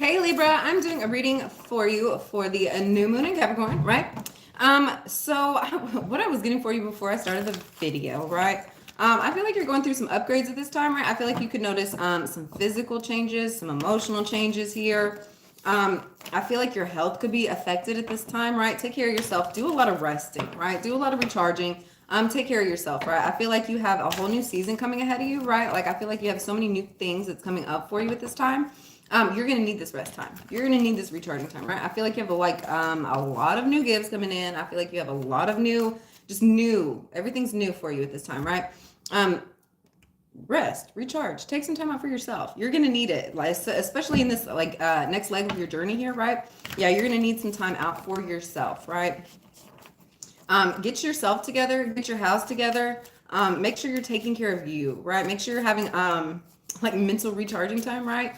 Hey Libra, I'm doing a reading for you for the new moon in Capricorn, right? So what I was getting for you before I started the video, right? I feel like you're going through some upgrades at this time, right? I feel like you could notice some physical changes, some emotional changes here. I feel like your health could be affected at this time, right? Take care of yourself. Do a lot of resting, right? Do a lot of recharging. Take care of yourself, right? I feel like you have a whole new season coming ahead of you, right? Like I feel like you have so many new things that's coming up for you at this time. You're gonna need this rest time. You're gonna need this recharging time, right? I feel like you have a lot of new gifts coming in. I feel like you have a lot of new, just new. Everything's new for you at this time, right? Um, Rest, recharge, take some time out for yourself. You're gonna need it, like especially in this next leg of your journey here, right? Yeah, you're gonna need some time out for yourself, right? Get yourself together, get your house together. Make sure you're taking care of you, right? Make sure you're having like mental recharging time, right?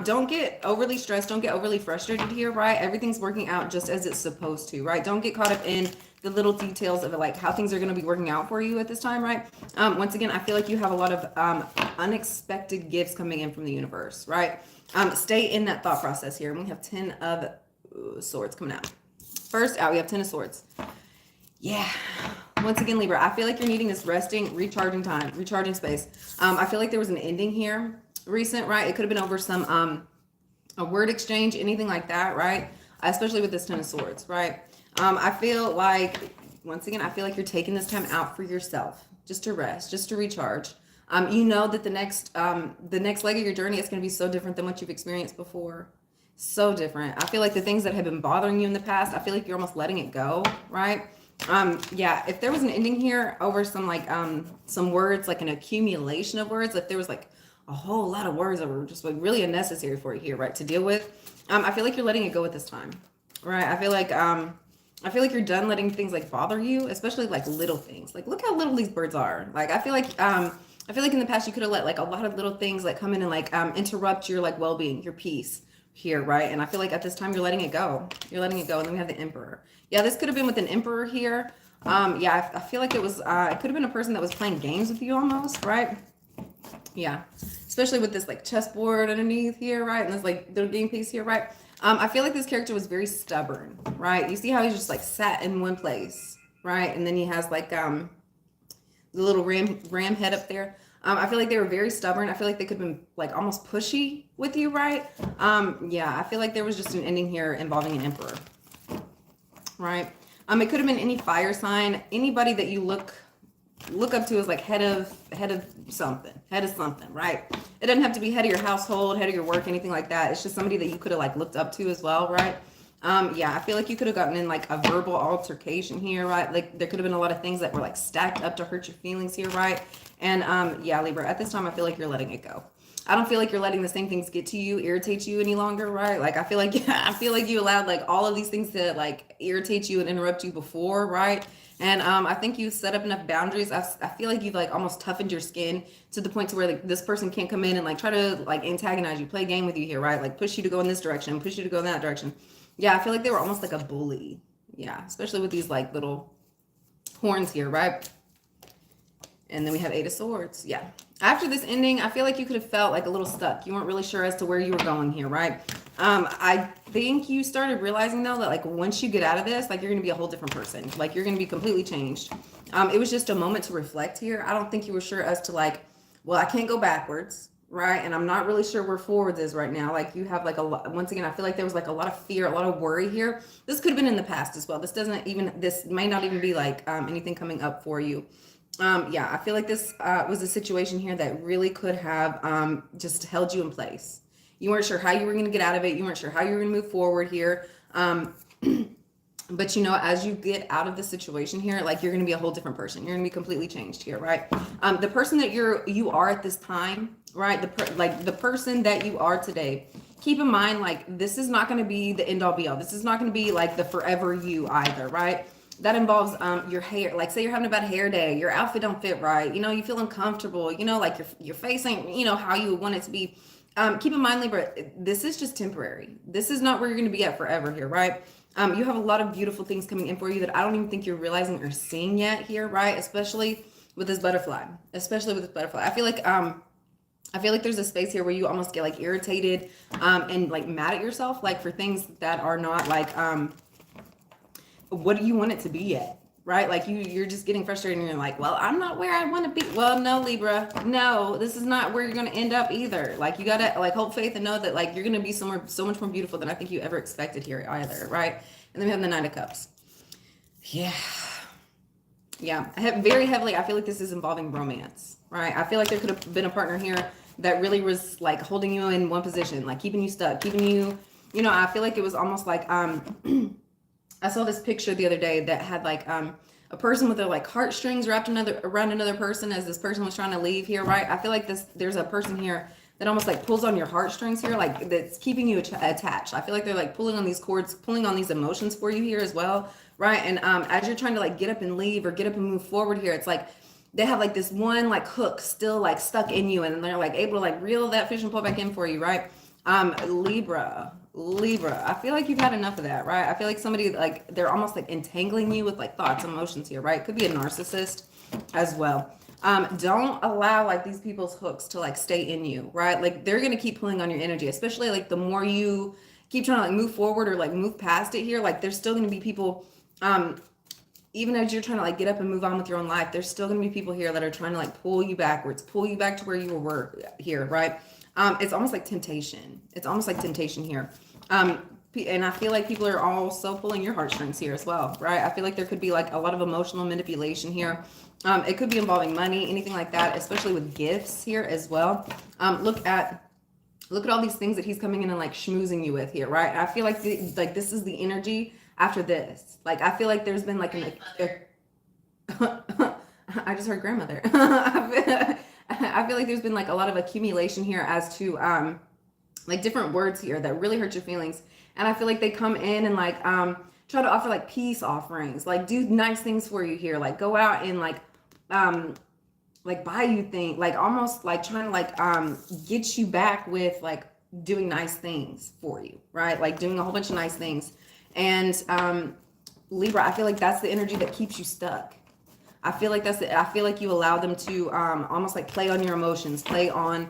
Don't get overly stressed, don't get overly frustrated here, right? Everything's working out just as it's supposed to, right? Don't get caught up in the little details of it, like how things are going to be working out for you at this time, right? Once again, I feel like you have a lot of unexpected gifts coming in from the universe, right? Stay in that thought process here. And we have 10 of swords coming out. First out, we have 10 of swords. Yeah. Once again, Libra, I feel like you're needing this resting, recharging time, recharging space. I feel like there was an ending here recent, right? It could have been over some a word exchange, anything like that, right? Especially with this 10 of swords, right? I feel like, once again, I feel like you're taking this time out for yourself, just to rest, just to recharge. You know that the next leg of your journey is going to be so different than what you've experienced before. So different. I feel like the things that have been bothering you in the past, I feel like you're almost letting it go, right? Yeah, if there was an ending here over some words, like an accumulation of words, if there was like a whole lot of words that were just like really unnecessary for you here, right, to deal with, I feel like you're letting it go at this time, right? I feel like you're done letting things like bother you, especially like little things. Like look how little these birds are. Like I feel like in the past you could have let like a lot of little things like come in and like interrupt your like well-being, your peace here, right? And I feel like at this time you're letting it go. You're letting it go. And then we have the Emperor. Yeah, this could have been with an Emperor here. Yeah, I feel like it could have been a person that was playing games with you almost, right? Yeah, especially with this like chessboard underneath here, right? And this like little game piece here, right? I feel like this character was very stubborn, right? You see how he's just like sat in one place, right? And then he has like the little ram head up there. I feel like they were very stubborn. I feel like they could have been like almost pushy with you, right? Yeah, I feel like there was just an ending here involving an Emperor, right? It could have been any fire sign, anybody that you look up to as like head of something, right? It doesn't have to be head of your household, head of your work, anything like that. It's just somebody that you could have like looked up to as well, right? Yeah, I feel like you could have gotten in like a verbal altercation here, right? Like there could have been a lot of things that were like stacked up to hurt your feelings here, right? And yeah, Libra, at this time I feel like you're letting it go. I don't feel like you're letting the same things get to you, irritate you any longer, right? Like I feel like I feel like you allowed like all of these things to like irritate you and interrupt you before, right? And I think you set up enough boundaries. I feel like you've like almost toughened your skin to the point to where like this person can't come in and like try to like antagonize you, play a game with you here, right? Like push you to go in this direction, push you to go in that direction. Yeah, I feel like they were almost like a bully. Yeah, especially with these like little horns here, right? And then we have 8 of Swords. Yeah. After this ending, I feel like you could have felt like a little stuck. You weren't really sure as to where you were going here, right? I think you started realizing though that like once you get out of this, like you're gonna be a whole different person. Like you're gonna be completely changed. It was just a moment to reflect here. I don't think you were sure as to like, well, I can't go backwards, right? And I'm not really sure where forwards is right now. Like you have like a lot. Once again, I feel like there was like a lot of fear, a lot of worry here. This could have been in the past as well. This may not even be like anything coming up for you. Yeah, I feel like this was a situation here that really could have just held you in place. You weren't sure how you were going to get out of it. You weren't sure how you were going to move forward here. But you know, as you get out of the situation here, like you're going to be a whole different person. You're going to be completely changed here, right? The person that you are at this time, right? The person that you are today. Keep in mind, like this is not going to be the end all be all. This is not going to be like the forever you either, right? That involves your hair. Like say you're having a bad hair day, your outfit don't fit right, you know, you feel uncomfortable, you know, like your face ain't, you know, how you would want it to be. Keep in mind, Libra, this is just temporary. This is not where you're going to be at forever here, right? You have a lot of beautiful things coming in for you that I don't even think you're realizing or seeing yet here, right? Especially with this butterfly. I feel like I feel like there's a space here where you almost get like irritated and like mad at yourself, like for things that are not like what do you want it to be yet, right? Like you're just getting frustrated and you're like, well, I'm not where I want to be. Well, no, Libra, no, this is not where you're going to end up either. Like you got to like hold faith and know that like you're going to be somewhere so much more beautiful than I think you ever expected here either, right? And then we have the Nine of Cups. Yeah, very heavily, I feel like this is involving romance, right? I feel like there could have been a partner here that really was like holding you in one position, like keeping you stuck, keeping you, I feel like it was almost like, I saw this picture the other day that had like a person with their like heartstrings wrapped around another person as this person was trying to leave here, right? I feel like there's a person here that almost like pulls on your heartstrings here, like that's keeping you attached. I feel like they're like pulling on these cords, pulling on these emotions for you here as well, right? And as you're trying to like get up and leave or get up and move forward here, it's like they have like this one like hook still like stuck in you, and they're like able to like reel that fish and pull back in for you, right? Libra, I feel like you've had enough of that, right? I feel like somebody like they're almost like entangling you with like thoughts and emotions here, right? Could be a narcissist as well. Don't allow like these people's hooks to like stay in you, right? Like they're gonna keep pulling on your energy, especially like the more you keep trying to like move forward or like move past it here, like there's still gonna be people even as you're trying to like get up and move on with your own life, there's still gonna be people here that are trying to like pull you backwards, pull you back to where you were here, right? It's almost like temptation. It's almost like temptation here. And I feel like people are also pulling your heartstrings here as well, right? I feel like there could be like a lot of emotional manipulation here. It could be involving money, anything like that, especially with gifts here as well. Look at all these things that he's coming in and like schmoozing you with here, right? I feel like this is the energy after this. Like I feel like there's been like I just heard grandmother. I feel like there's been like a lot of accumulation here as to like different words here that really hurt your feelings, and I feel like they come in and like try to offer like peace offerings, like do nice things for you here, like go out and like buy you things, like almost like trying to like get you back with like doing nice things for you, right? Like doing a whole bunch of nice things. And Libra, I feel like that's the energy that keeps you stuck. I feel like I feel like you allow them to almost like play on your emotions, play on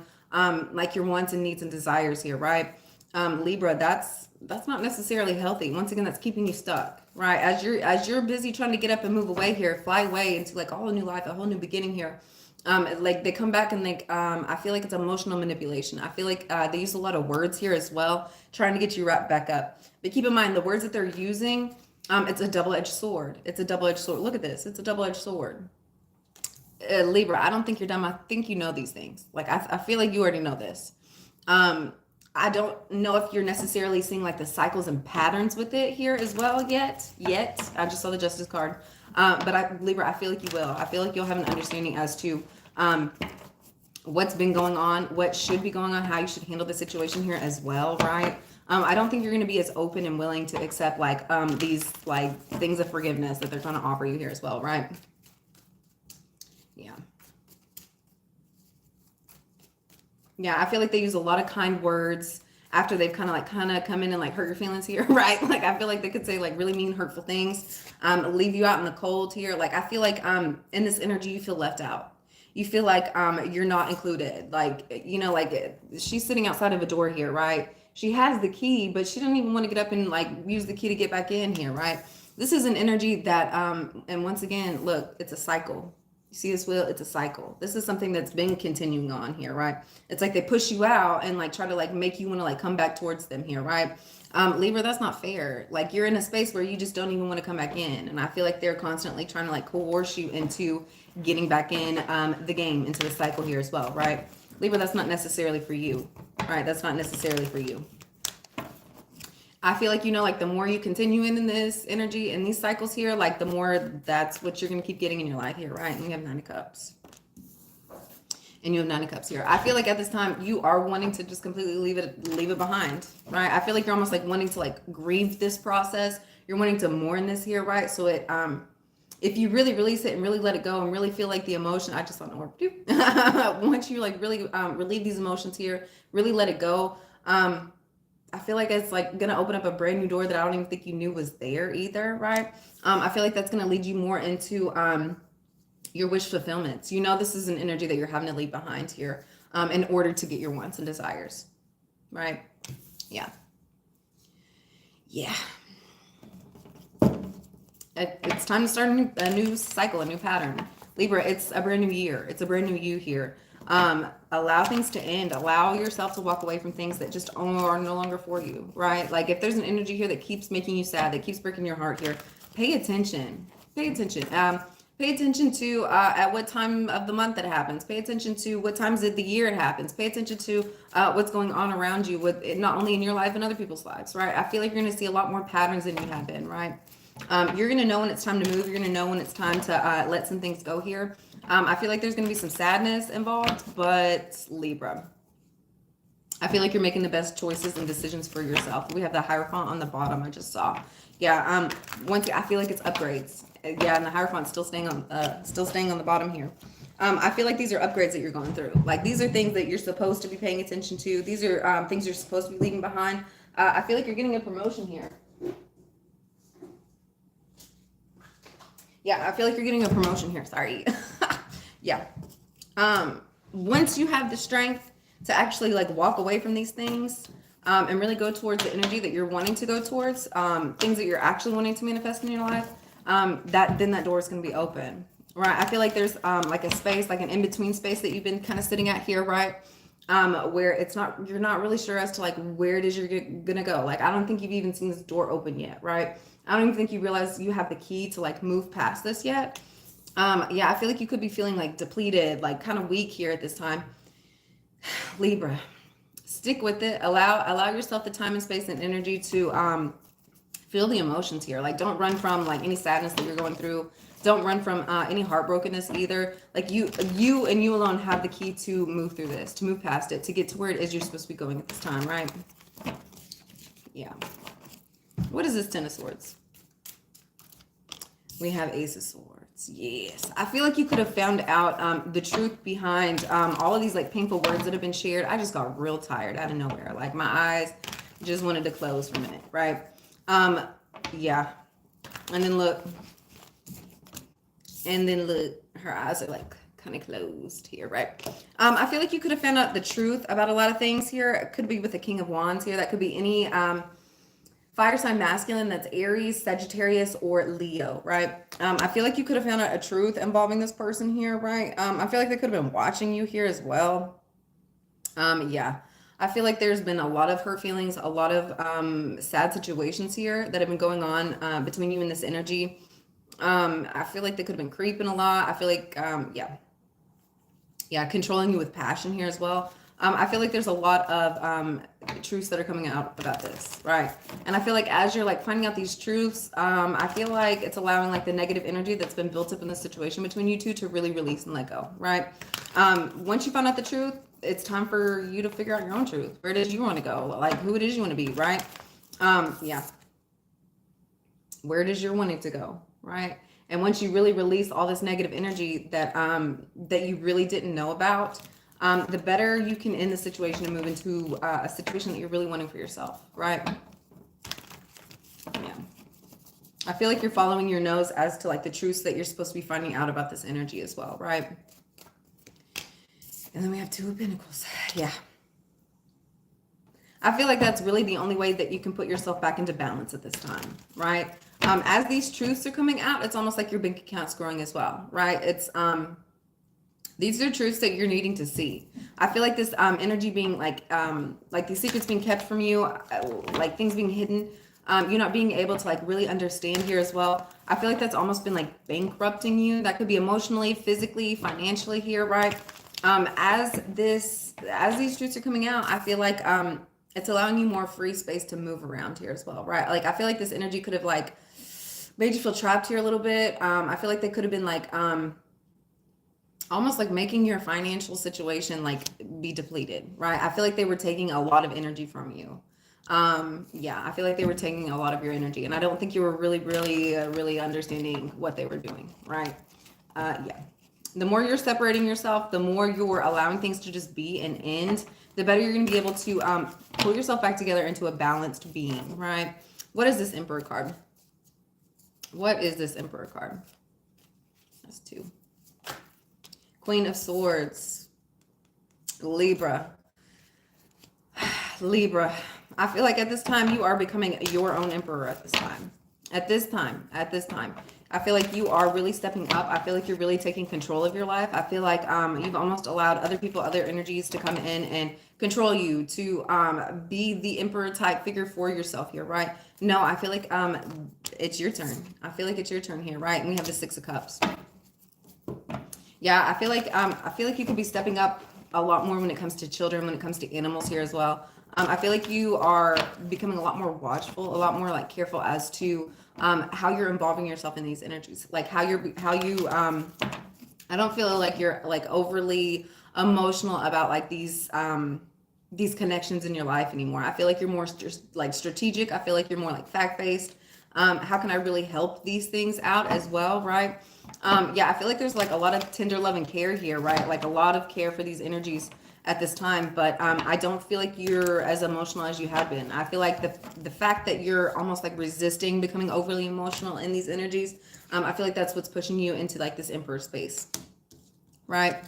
like your wants and needs and desires here, right? Libra, that's not necessarily healthy. Once again, that's keeping you stuck, right? As you're busy trying to get up and move away here, fly away into like a whole new life, a whole new beginning here. Like they come back and like I feel like it's emotional manipulation. I feel like they use a lot of words here as well, trying to get you wrapped back up. But keep in mind the words that they're using. It's a double-edged sword. It's a double-edged sword. Look at this. It's a double-edged sword. Libra, I don't think you're dumb. I think you know these things. Like I feel like you already know this. I don't know if you're necessarily seeing like the cycles and patterns with it here as well yet. I just saw the Justice card. But Libra, I feel like you will. I feel like you'll have an understanding as to what's been going on, what should be going on, how you should handle the situation here as well, right? I don't think you're going to be as open and willing to accept like these like things of forgiveness that they're trying to offer you here as well, right? Yeah, I feel like they use a lot of kind words after they've kind of come in and like hurt your feelings here, right? Like I feel like they could say like really mean, hurtful things, leave you out in the cold here. Like I feel like in this energy you feel left out. You feel like you're not included. Like like she's sitting outside of a door here, right? She has the key, but she doesn't even want to get up and like use the key to get back in here, right? This is an energy that and once again, look, it's a cycle. You see this wheel? It's a cycle. This is something that's been continuing on here, right? It's like they push you out and like try to like make you want to like come back towards them here, right? Libra, that's not fair. Like you're in a space where you just don't even want to come back in. And I feel like they're constantly trying to like coerce you into getting back in the game, into the cycle here as well, right? Libra, that's not necessarily for you, right? That's not necessarily for you. I feel like, like the more you continue in this energy and these cycles here, like the more that's what you're going to keep getting in your life here, right? And you have Nine of Cups. And you have Nine of Cups here. I feel like at this time you are wanting to just completely leave it behind, right? I feel like you're almost like wanting to like grieve this process. You're wanting to mourn this here, right? So it, if you really release it and really let it go and really feel like the emotion, I just don't know what to do. Once you like really relieve these emotions here, really let it go. I feel like it's like gonna open up a brand new door that I don't even think you knew was there either, right? I feel like that's gonna lead you more into your wish fulfillments. This is an energy that you're having to leave behind here. in order to get your wants and desires, right? Yeah. Yeah. It's time to start a new cycle, a new pattern. Libra, it's a brand new year. It's a brand new you here. Allow things to end. Allow yourself to walk away from things that just are no longer for you, right? Like if there's an energy here that keeps making you sad, that keeps breaking your heart here, pay attention. Pay attention. Pay attention to at what time of the month it happens. Pay attention to what times of the year it happens. Pay attention to what's going on around you, with it, not only in your life and other people's lives, right? I feel like you're going to see a lot more patterns than you have been, right? You're going to know when it's time to move. You're going to know when it's time to let some things go here. I feel like there's going to be some sadness involved, but Libra, I feel like you're making the best choices and decisions for yourself. We have the Hierophant on the bottom. I just saw. Yeah. I feel like it's upgrades. Yeah, and the Hierophant's still staying on the bottom here. I feel like these are upgrades that you're going through. Like these are things that you're supposed to be paying attention to. These are things you're supposed to be leaving behind. I feel like you're getting a promotion here. Yeah, I feel like you're getting a promotion here. Sorry. Yeah. Once you have the strength to actually like walk away from these things and really go towards the energy that you're wanting to go towards, things that you're actually wanting to manifest in your life, then that door is going to be open, right? I feel like there's like a space, like an in-between space that you've been kind of sitting at here, right? Where you're not really sure as to like where it is you're gonna go. Like I don't think you've even seen this door open yet, right? I don't even think you realize you have the key to like move past this yet. Yeah, I feel like you could be feeling like depleted, like kind of weak here at this time. Libra, stick with it. Allow yourself the time and space and energy to feel the emotions here. Like don't run from like any sadness that you're going through. Don't run from any heartbrokenness either. Like you and you alone have the key to move through this, to move past it, to get to where it is you're supposed to be going at this time, right? Yeah. What is this Ten of Swords? We have Ace of Swords. Yes. I feel like you could have found out the truth behind all of these like painful words that have been shared. I just got real tired out of nowhere. Like my eyes just wanted to close for a minute, right? Yeah. And then look, her eyes are like kind of closed here, right? I feel like you could have found out the truth about a lot of things here. It could be with the King of Wands here. That could be any fire sign masculine, that's Aries, Sagittarius, or Leo, right? I feel like you could have found out a truth involving this person here, right? I feel like they could have been watching you here as well. Yeah. I feel like there's been a lot of hurt feelings, a lot of sad situations here that have been going on between you and this energy. I feel like they could have been creeping a lot. I feel like, yeah, controlling you with passion here as well. I feel like there's a lot of truths that are coming out about this, right? And I feel like as you're like finding out these truths, I feel like it's allowing like the negative energy that's been built up in the situation between you two to really release and let go, right? Once you find out the truth, it's time for you to figure out your own truth, where it is you want to go, like who it is you want to be, right? Yeah, where it is you're wanting to go, right? And once you really release all this negative energy that that you really didn't know about, the better you can end the situation and move into a situation that you're really wanting for yourself, right? Yeah. I feel like you're following your nose as to like the truths that you're supposed to be finding out about this energy as well, right? And then we have Two of Pentacles. Yeah. I feel like that's really the only way that you can put yourself back into balance at this time, right? As these truths are coming out, it's almost like your bank account's growing as well, right? It's these are truths that you're needing to see. I feel like this energy being like these secrets being kept from you, like things being hidden, you not being able to like really understand here as well. I feel like that's almost been like bankrupting you. That could be emotionally, physically, financially here, right? As these truths are coming out, I feel like it's allowing you more free space to move around here as well, right? Like I feel like this energy could have like made you feel trapped here a little bit. I feel like they could have been like almost like making your financial situation like be depleted, right? I feel like they were taking a lot of energy from you. Yeah, I feel like they were taking a lot of your energy, and I don't think you were really understanding what they were doing, right? Yeah. The more you're separating yourself, the more you're allowing things to just be and end, the better you're going to be able to pull yourself back together into a balanced being, right? What is this Emperor card? What is this Emperor card? That's two. Queen of Swords. Libra. Libra. I feel like at this time you are becoming your own emperor at this time. At this time. I feel like you are really stepping up. I feel like you're really taking control of your life. I feel like you've almost allowed other people, other energies to come in and control you, to be the emperor type figure for yourself here, right? No, I feel like it's your turn. I feel like it's your turn here, right? And we have the Six of Cups. Yeah, I feel like you could be stepping up a lot more when it comes to children, when it comes to animals here as well. I feel like you are becoming a lot more watchful, a lot more like careful as to how you're involving yourself in these energies, like how you I don't feel like you're like overly emotional about like these connections in your life anymore. I feel like you're more like strategic. I feel like you're more like fact based. How can I really help these things out as well, right? Yeah, I feel like there's like a lot of tender love and care here, right? Like a lot of care for these energies at this time, but I don't feel like you're as emotional as you have been. I feel like the fact that you're almost like resisting becoming overly emotional in these energies, I feel like that's what's pushing you into like this emperor space, right?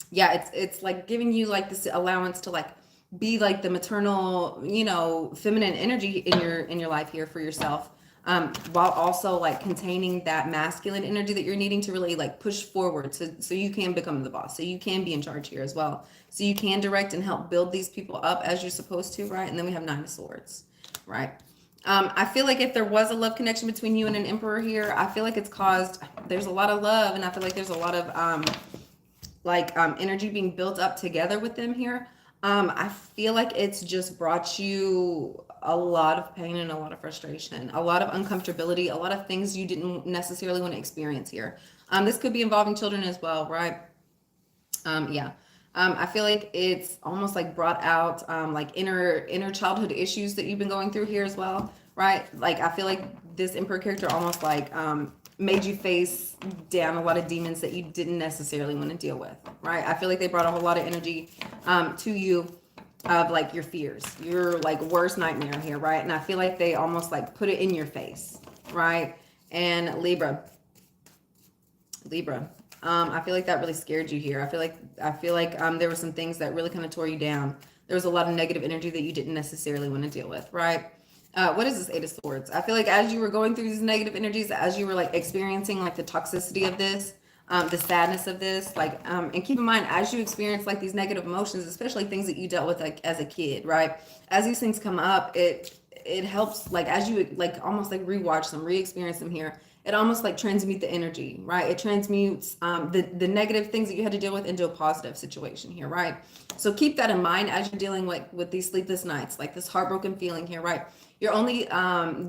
Yeah, it's like giving you like this allowance to like be like the maternal, feminine energy in your life here for yourself, while also like containing that masculine energy that you're needing to really like push forward, so you can become the boss, so you can be in charge here as well, so you can direct and help build these people up as you're supposed to, right? And then we have Nine of Swords, right? I feel like if there was a love connection between you and an emperor here, I feel like there's a lot of love, and I feel like there's a lot of energy being built up together with them here. I feel like it's just brought you a lot of pain and a lot of frustration, a lot of uncomfortability, a lot of things you didn't necessarily want to experience here. This could be involving children as well, right? Yeah. I feel like it's almost like brought out like inner childhood issues that you've been going through here as well, right? Like I feel like this emperor character almost like made you face down a lot of demons that you didn't necessarily want to deal with, right? I feel like they brought a whole lot of energy to you of like your fears, your like worst nightmare here, right? And I feel like they almost like put it in your face, right? And Libra, I feel like that really scared you here. I feel like there were some things that really kind of tore you down. There was a lot of negative energy that you didn't necessarily want to deal with, right? What is this Eight of Swords? I feel like as you were going through these negative energies, as you were like experiencing like the toxicity of this, the sadness of this, like, and keep in mind, as you experience like these negative emotions, especially things that you dealt with like as a kid, right? As these things come up, it helps, like as you like almost like rewatch them, re-experience them here, it almost like transmute the energy, right? It transmutes the negative things that you had to deal with into a positive situation here, right? So keep that in mind as you're dealing with these sleepless nights, like this heartbroken feeling here, right? You're only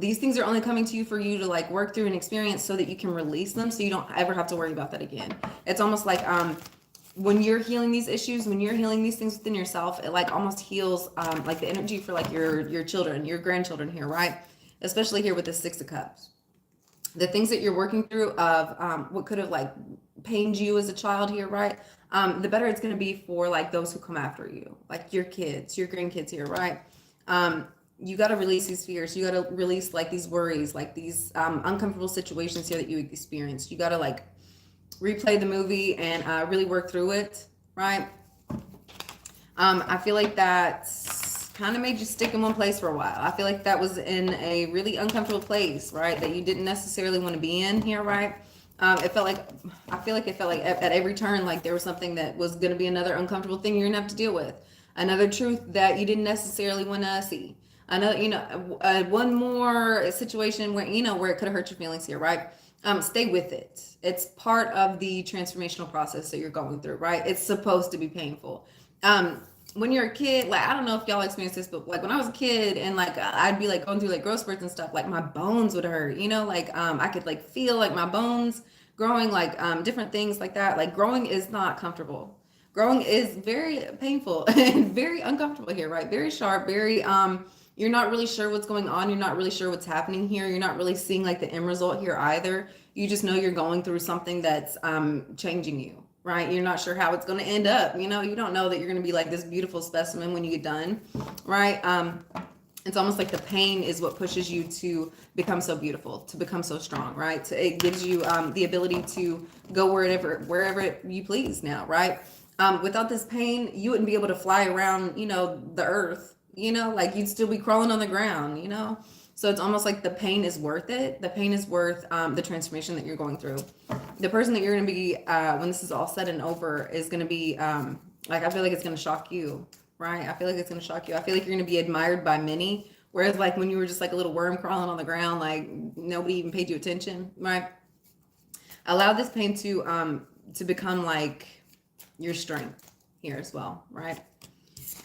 these things are only coming to you for you to like work through and experience so that you can release them, so you don't ever have to worry about that again. It's almost like when you're healing these issues, when you're healing these things within yourself, it like almost heals like the energy for like your children, your grandchildren here, right? Especially here with the Six of Cups. The things that you're working through of what could have like pained you as a child here, right? The better it's going to be for like those who come after you, like your kids, your grandkids here, right? You got to release these fears. You got to release like these worries, like these uncomfortable situations here that you experienced. You got to like replay the movie and really work through it, right? I feel like that kind of made you stick in one place for a while. I feel like that was in a really uncomfortable place, right? That you didn't necessarily want to be in here, right? I feel like at every turn, like there was something that was going to be another uncomfortable thing you're going to have to deal with. Another truth that you didn't necessarily want to see. Another, one more situation where, where it could have hurt your feelings here, right? Stay with it. It's part of the transformational process that you're going through, right? It's supposed to be painful. When you're a kid, like, I don't know if y'all experience this, but like when I was a kid and like I'd be like going through like growth spurts and stuff, like my bones would hurt, I could like feel like my bones growing, like different things like that. Like growing is not comfortable. Growing is very painful and very uncomfortable here, right? Very sharp, very you're not really sure what's going on. You're not really sure what's happening here. You're not really seeing like the end result here either. You just know you're going through something that's changing you, right? You're not sure how it's going to end up. You don't know that you're going to be like this beautiful specimen when you get done, right? It's almost like the pain is what pushes you to become so beautiful, to become so strong, right? It gives you the ability to go wherever you please now, right? Without this pain, you wouldn't be able to fly around, the earth, like you'd still be crawling on the ground. So it's almost like the pain is worth it. The pain is worth the transformation that you're going through. The person that you're going to be, when this is all said and over, is going to be, like, I feel like it's going to shock you, right? I feel like it's going to shock you. I feel like you're going to be admired by many. Whereas like when you were just like a little worm crawling on the ground, like nobody even paid you attention, right? Allow this pain to become like your strength here as well, right?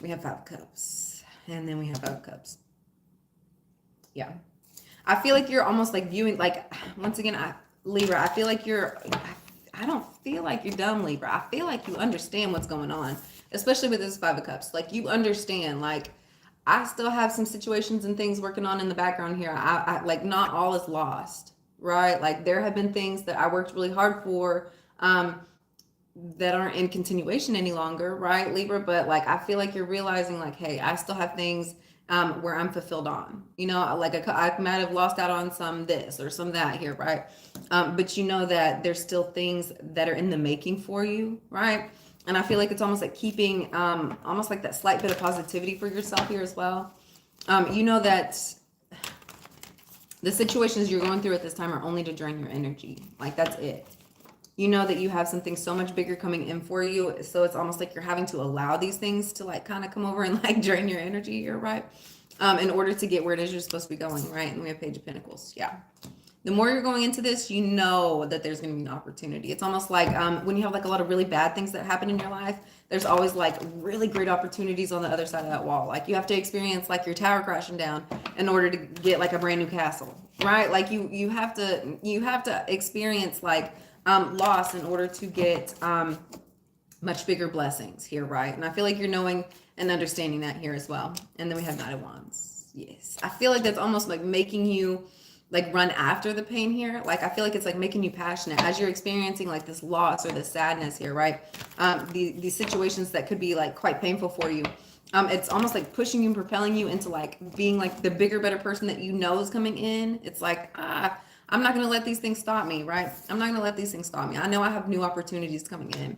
We have 5 cups, and then we have 5 cups. Yeah. I feel like you're almost like viewing, like, once again, Libra, I feel like I don't feel like you're dumb, Libra. I feel like you understand what's going on, especially with this 5 of Cups. Like, you understand, like, I still have some situations and things working on in the background here. I like, not all is lost, right? Like, there have been things that I worked really hard for, that aren't in continuation any longer, right, Libra? But like, I feel like you're realizing, like, hey, I still have things where I'm fulfilled on, like I might have lost out on some this or some that here, right? But you know that there's still things that are in the making for you, right? And I feel like it's almost like keeping almost like that slight bit of positivity for yourself here as well. You know that the situations you're going through at this time are only to drain your energy. Like, that's it. You know that you have something so much bigger coming in for you. So it's almost like you're having to allow these things to like kind of come over and like drain your energy here, right? In order to get where it is you're supposed to be going, right? And we have Page of Pentacles. Yeah. The more you're going into this, you know that there's going to be an opportunity. It's almost like when you have like a lot of really bad things that happen in your life, there's always like really great opportunities on the other side of that wall. Like, you have to experience like your tower crashing down in order to get like a brand new castle, right? Like you have to experience like loss in order to get much bigger blessings here, right? And I feel like you're knowing and understanding that here as well. And then we have Knight of Wands. Yes. I feel like that's almost like making you like run after the pain here. Like, I feel like it's like making you passionate as you're experiencing like this loss or this sadness here, right? These situations that could be like quite painful for you. It's almost like pushing you and propelling you into like being like the bigger, better person that you know is coming in. It's like, I'm not going to let these things stop me, right? I'm not going to let these things stop me. I know I have new opportunities coming in.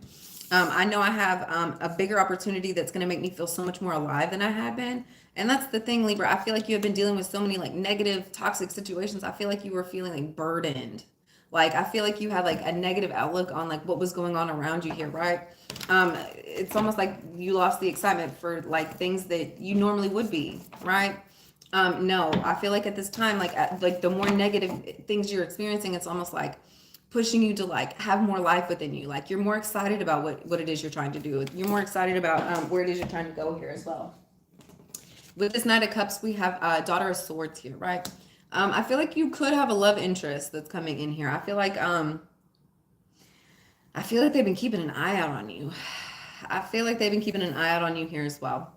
I know I have a bigger opportunity that's going to make me feel so much more alive than I had been. And that's the thing, Libra. I feel like you have been dealing with so many like negative, toxic situations. I feel like you were feeling like burdened. Like, I feel like you had like a negative outlook on like what was going on around you here, right? It's almost like you lost the excitement for like things that you normally would be, right? No, I feel like at this time, like the more negative things you're experiencing, it's almost like pushing you to like have more life within you. Like, you're more excited about what it is you're trying to do. You're more excited about where it is you're trying to go here as well. With this Knight of Cups, we have Daughter of Swords here, right? I feel like you could have a love interest that's coming in here. I feel like they've been keeping an eye out on you. I feel like they've been keeping an eye out on you here as well.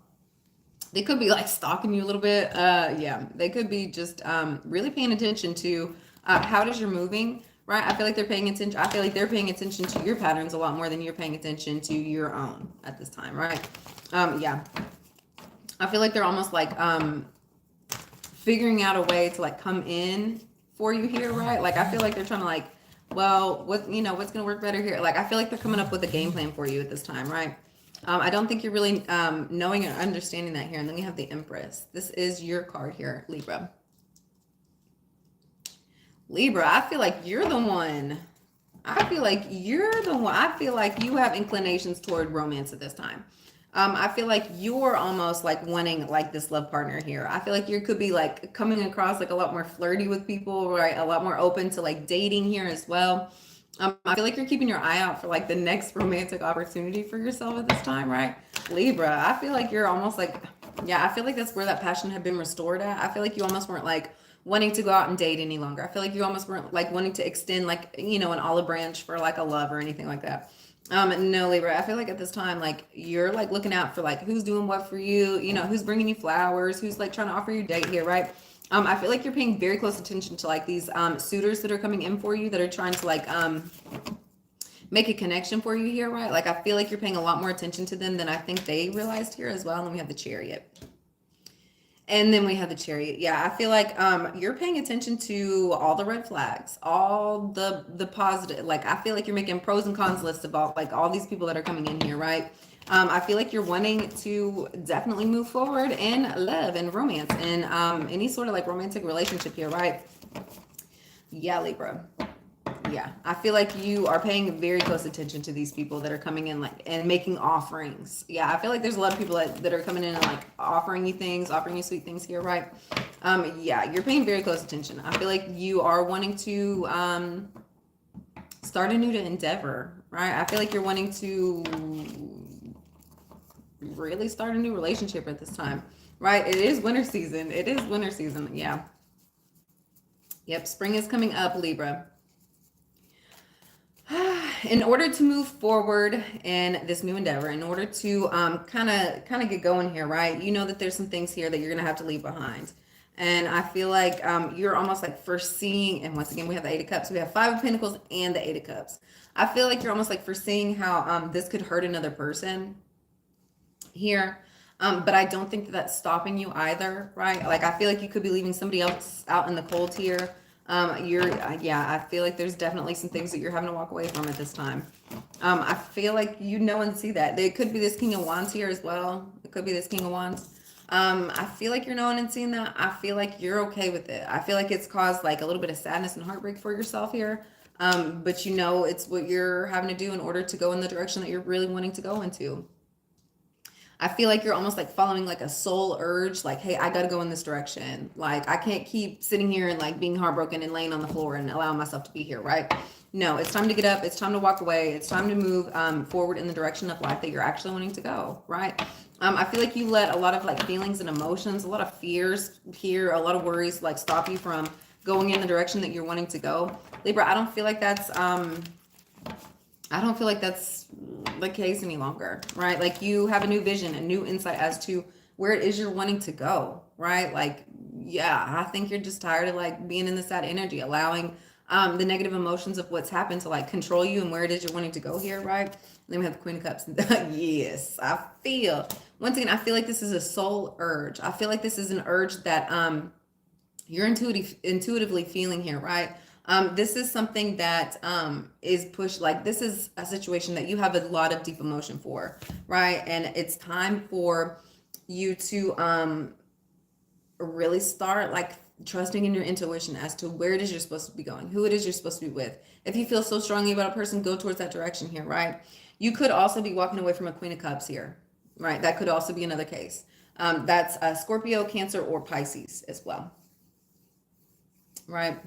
They could be like stalking you a little bit. Yeah, they could be just really paying attention to how it is you're moving, right? I feel like they're paying attention. I feel like they're paying attention to your patterns a lot more than you're paying attention to your own at this time, right? Yeah. I feel like they're almost like figuring out a way to like come in for you here, right? Like, I feel like they're trying to like, well, what's going to work better here? Like, I feel like they're coming up with a game plan for you at this time, right? I don't think you're really knowing or understanding that here. And then we have the Empress. This is your card here, Libra. Libra, I feel like you're the one. I feel like you're the one. I feel like you have inclinations toward romance at this time. I feel like you're almost like wanting like this love partner here. I feel like you could be like coming across like a lot more flirty with people, right? A lot more open to like dating here as well. I feel like you're keeping your eye out for like the next romantic opportunity for yourself at this time, right? Libra, I feel like you're almost like, yeah, I feel like that's where that passion had been restored at. I feel like you almost weren't like wanting to go out and date any longer. I feel like you almost weren't like wanting to extend like, an olive branch for like a love or anything like that. No, Libra, I feel like at this time, like, you're like looking out for like who's doing what for you, who's bringing you flowers, who's like trying to offer you a date here, right? I feel like you're paying very close attention to like these suitors that are coming in for you that are trying to like make a connection for you here, right? Like, I feel like you're paying a lot more attention to them than I think they realized here as well. And then we have the Chariot. And then we have the Chariot. Yeah, I feel like you're paying attention to all the red flags, all the positive. Like I feel like you're making pros and cons lists about like all these people that are coming in here, right? I feel like you're wanting to definitely move forward in love and romance and any sort of like romantic relationship here, right? Yeah, Libra. Yeah, I feel like you are paying very close attention to these people that are coming in like and making offerings. Yeah, I feel like there's a lot of people that are coming in and like offering you things, offering you sweet things here, right? Yeah, you're paying very close attention. I feel like you are wanting to start a new endeavor, right? I feel like you're wanting to really start a new relationship at this time, right? It is winter season. It is winter season. Yeah. Yep, spring is coming up, Libra. In order to move forward in this new endeavor, in order to kind of get going here, right? You know that there's some things here that you're gonna have to leave behind, and I feel like you're almost like foreseeing. And once again, we have the Eight of Cups. We have Five of Pentacles and the Eight of Cups. I feel like you're almost like foreseeing how this could hurt another person here. But I don't think that that's stopping you either, right? Like I feel like you could be leaving somebody else out in the cold here. Yeah, I feel like there's definitely some things that you're having to walk away from at this time. I feel like you know and see that. There could be this King of Wands here as well. It could be this King of Wands. I feel like you're knowing and seeing that. I feel like you're okay with it. I feel like it's caused like a little bit of sadness and heartbreak for yourself here. But you know it's what you're having to do in order to go in the direction that you're really wanting to go into. I feel like you're almost like following like a soul urge, like, hey, I got to go in this direction. Like, I can't keep sitting here and like being heartbroken and laying on the floor and allowing myself to be here, right? No, it's time to get up. It's time to walk away. It's time to move forward in the direction of life that you're actually wanting to go, right? I feel like you let a lot of like feelings and emotions, a lot of fears here, a lot of worries like stop you from going in the direction that you're wanting to go. Libra, I don't feel like that's the case any longer, right? Like you have a new vision, a new insight as to where it is you're wanting to go, right? Like, yeah, I think you're just tired of like being in this sad energy, allowing the negative emotions of what's happened to like control you and where it is you're wanting to go here, right? And then we have the Queen of Cups. Yes, once again, I feel like this is a soul urge. I feel like this is an urge that you're intuitively feeling here, right? This is something that is pushed, like this is a situation that you have a lot of deep emotion for, right? And it's time for you to really start like trusting in your intuition as to where it is you're supposed to be going, who it is you're supposed to be with. If you feel so strongly about a person, go towards that direction here, right? You could also be walking away from a Queen of Cups here, right? That could also be another case. That's Scorpio, Cancer, or Pisces as well, right?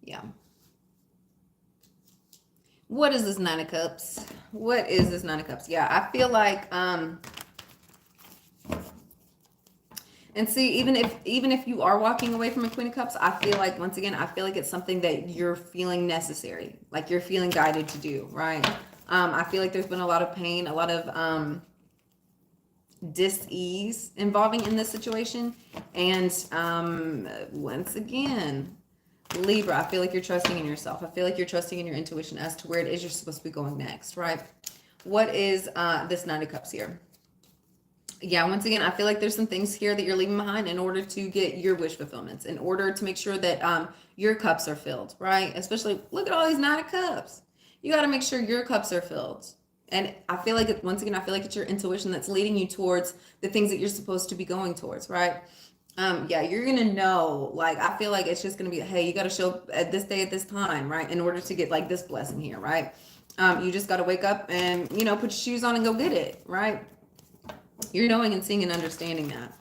Yeah. What is this Nine of Cups? What is this Nine of Cups? Yeah, I feel like and see, even if you are walking away from a Queen of Cups, I feel like once again, I feel like it's something that you're feeling necessary, like you're feeling guided to do, right? I feel like there's been a lot of pain, a lot of dis-ease involving in this situation, and once again, Libra, I feel like you're trusting in yourself. I feel like you're trusting in your intuition as to where it is you're supposed to be going next, right? What is this Nine of Cups here? Yeah, once again, I feel like there's some things here that you're leaving behind in order to get your wish fulfillments, in order to make sure that your cups are filled, right? Especially, look at all these Nine of Cups. You got to make sure your cups are filled. And I feel like, once again, I feel like it's your intuition that's leading you towards the things that you're supposed to be going towards, right? Yeah, you're gonna know, like I feel like it's just gonna be, hey, you got to show up at this day at this time, right, in order to get like this blessing here, right? You just got to wake up and put your shoes on and go get it, right? You're knowing and seeing and understanding that.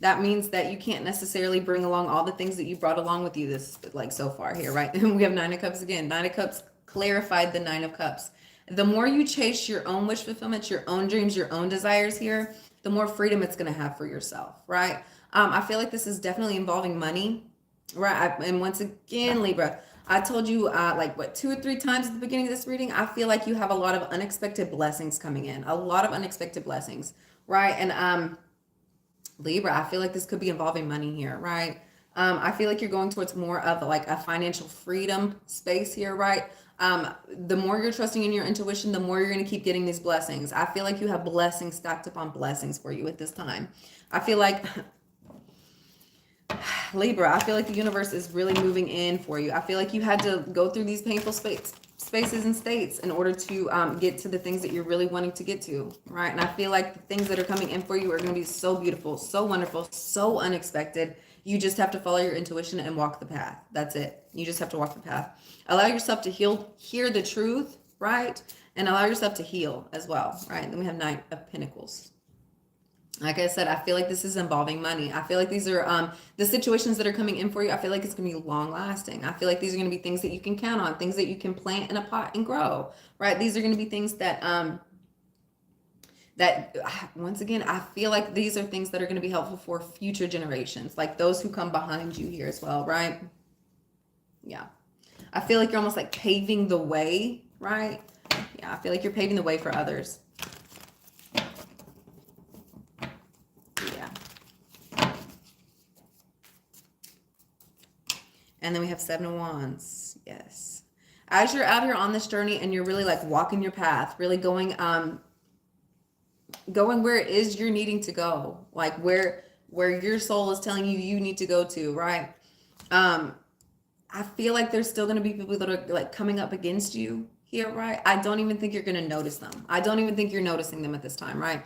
That means that you can't necessarily bring along all the things that you brought along with you this like so far here, right? And we have Nine of Cups again. Nine of Cups clarified the Nine of Cups. The more you chase your own wish fulfillment, your own dreams, your own desires here, the more freedom it's going to have for yourself, right? I feel like this is definitely involving money, right? And once again, Libra, I told you like what 2 or 3 times at the beginning of this reading, I feel like you have a lot of unexpected blessings coming in, a lot of unexpected blessings, right? And Libra, I feel like this could be involving money here, right? I feel like you're going towards more of like a financial freedom space here, right? The more you're trusting in your intuition, the more you're going to keep getting these blessings. I feel like you have blessings stacked upon blessings for you at this time. I feel like Libra, I feel like the universe is really moving in for you. I feel like you had to go through these painful spaces and states in order to get to the things that you're really wanting to get to, right? And I feel like the things that are coming in for you are going to be so beautiful, so wonderful, so unexpected. You just have to follow your intuition and walk the path. That's it. You just have to walk the path. Allow yourself to hear the truth, right? And allow yourself to heal as well, right? Then we have Knight of Pentacles. Like I said, I feel like this is involving money. I feel like these are the situations that are coming in for you. I feel like it's going to be long lasting. I feel like these are going to be things that you can count on, things that you can plant in a pot and grow, right? These are going to be things that once again, I feel like these are things that are going to be helpful for future generations, like those who come behind you here as well, right? Yeah. I feel like you're almost like paving the way, right? Yeah, I feel like you're paving the way for others. And then we have Seven of Wands. Yes. As you're out here on this journey and you're really like walking your path, really going where it is you're needing to go, like where your soul is telling you you need to go to, right? I feel like there's still going to be people that are like coming up against you here, right? I don't even think you're going to notice them. I don't even think you're noticing them at this time, right?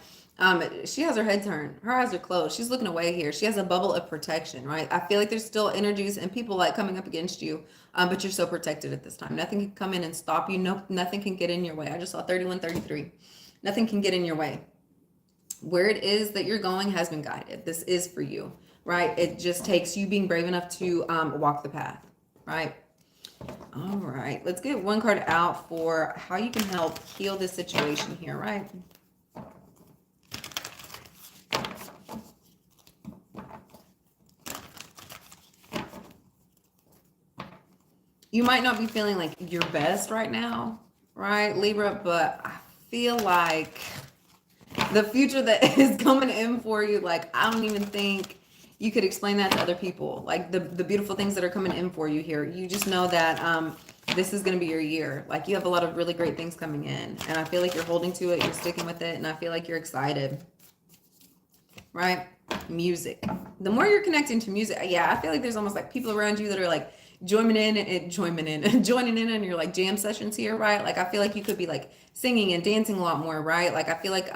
She has her head turned. Her eyes are closed. She's looking away here. She has a bubble of protection, right? I feel like there's still energies and people like coming up against you, but you're so protected at this time. Nothing can come in and stop you. No, nothing can get in your way. I just saw 3133. Nothing can get in your way. Where it is that you're going has been guided. This is for you, right? It just takes you being brave enough to walk the path, right? All right. Let's get one card out for how you can help heal this situation here, right? You might not be feeling like your best right now, right, Libra? But I feel like the future that is coming in for you, like, I don't even think you could explain that to other people. Like the beautiful things that are coming in for you here. You just know that this is going to be your year. Like you have a lot of really great things coming in. And I feel like you're holding to it. You're sticking with it. And I feel like you're excited. Right? Music. The more you're connecting to music, yeah, I feel like there's almost like people around you that are like joining in in your like jam sessions here, right? Like I feel like you could be like singing and dancing a lot more, right? Like I feel like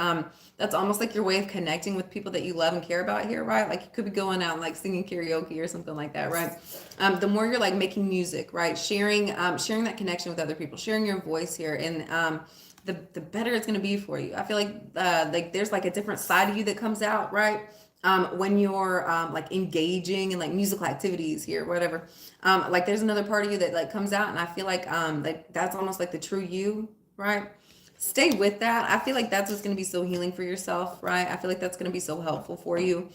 that's almost like your way of connecting with people that you love and care about here, right? Like you could be going out and like singing karaoke or something like that, right? The more you're like making music, right? Sharing that connection with other people, sharing your voice here, and the better it's going to be for you. I feel like there's like a different side of you that comes out, right? When you're like engaging in like musical activities here, whatever. Like there's another part of you that like comes out, and I feel like that's almost like the true you, right? Stay with that. I feel like that's what's going to be so healing for yourself, right? I feel like that's going to be so helpful for you.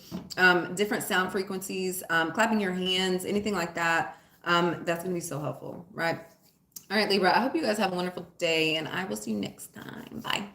Different sound frequencies, clapping your hands, anything like that. That's going to be so helpful, right? All right, Libra, I hope you guys have a wonderful day, and I will see you next time. Bye.